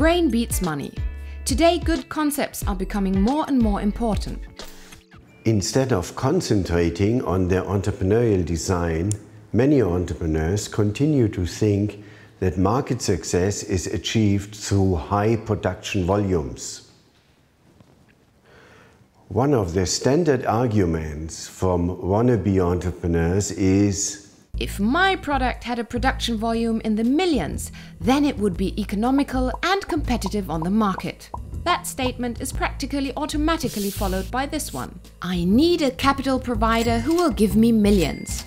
Brain beats money. Today, good concepts are becoming more and more important. Instead of concentrating on their entrepreneurial design, many entrepreneurs continue to think that market success is achieved through high production volumes. One of the standard arguments from wannabe entrepreneurs is, if my product had a production volume in the millions, then it would be economical and competitive on the market. That statement is practically automatically followed by this one. I need a capital provider who will give me millions.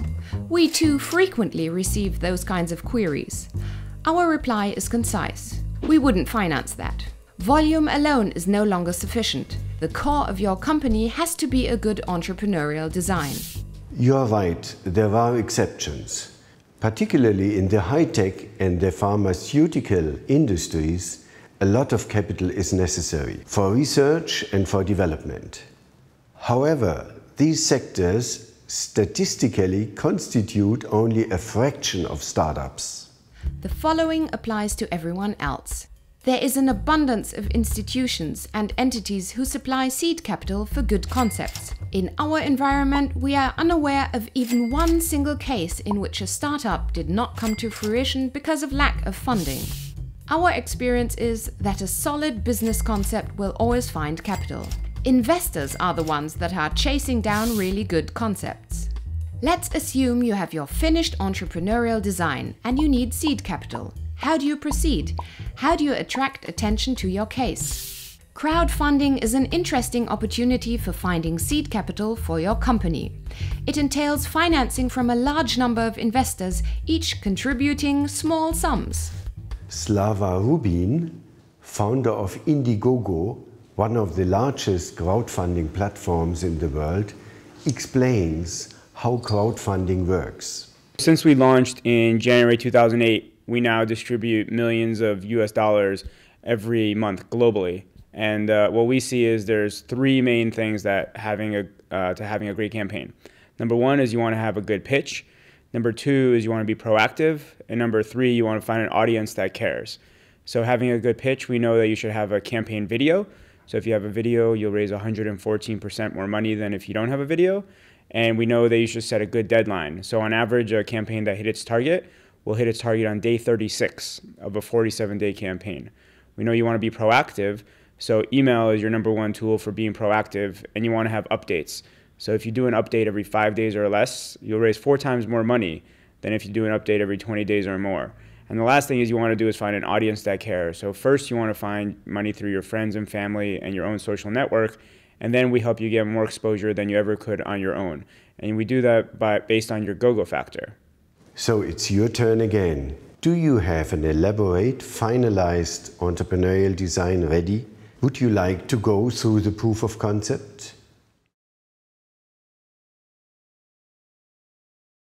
We too frequently receive those kinds of queries. Our reply is concise. We wouldn't finance that. Volume alone is no longer sufficient. The core of your company has to be a good entrepreneurial design. You're right, there are exceptions. Particularly in the high-tech and the pharmaceutical industries, a lot of capital is necessary for research and for development. However, these sectors statistically constitute only a fraction of startups. The following applies to everyone else. There is an abundance of institutions and entities who supply seed capital for good concepts. In our environment, we are unaware of even one single case in which a startup did not come to fruition because of lack of funding. Our experience is that a solid business concept will always find capital. Investors are the ones that are chasing down really good concepts. Let's assume you have your finished entrepreneurial design and you need seed capital. How do you proceed? How do you attract attention to your case? Crowdfunding is an interesting opportunity for finding seed capital for your company. It entails financing from a large number of investors, each contributing small sums. Slava Rubin, founder of Indiegogo, one of the largest crowdfunding platforms in the world, explains how crowdfunding works. Since we launched in January 2008, we now distribute millions of US dollars every month globally. And what we see is there's three main things that having a great campaign. Number one is you want to have a good pitch. Number two is you want to be proactive. And number three, you want to find an audience that cares. So having a good pitch, we know that you should have a campaign video. So if you have a video, you'll raise 114% more money than if you don't have a video. And we know that you should set a good deadline. So on average, a campaign that hit its target will hit its target on day 36 of a 47-day campaign. We know you want to be proactive, so email is your number one tool for being proactive, and you want to have updates. So if you do an update every 5 days or less, you'll raise 4 times more money than if you do an update every 20 days or more. And the last thing is you want to do is find an audience that cares. So first you want to find money through your friends and family and your own social network, and then we help you get more exposure than you ever could on your own. And we do that based on your go-go factor. So it's your turn again. Do you have an elaborate, finalized entrepreneurial design ready? Would you like to go through the proof of concept?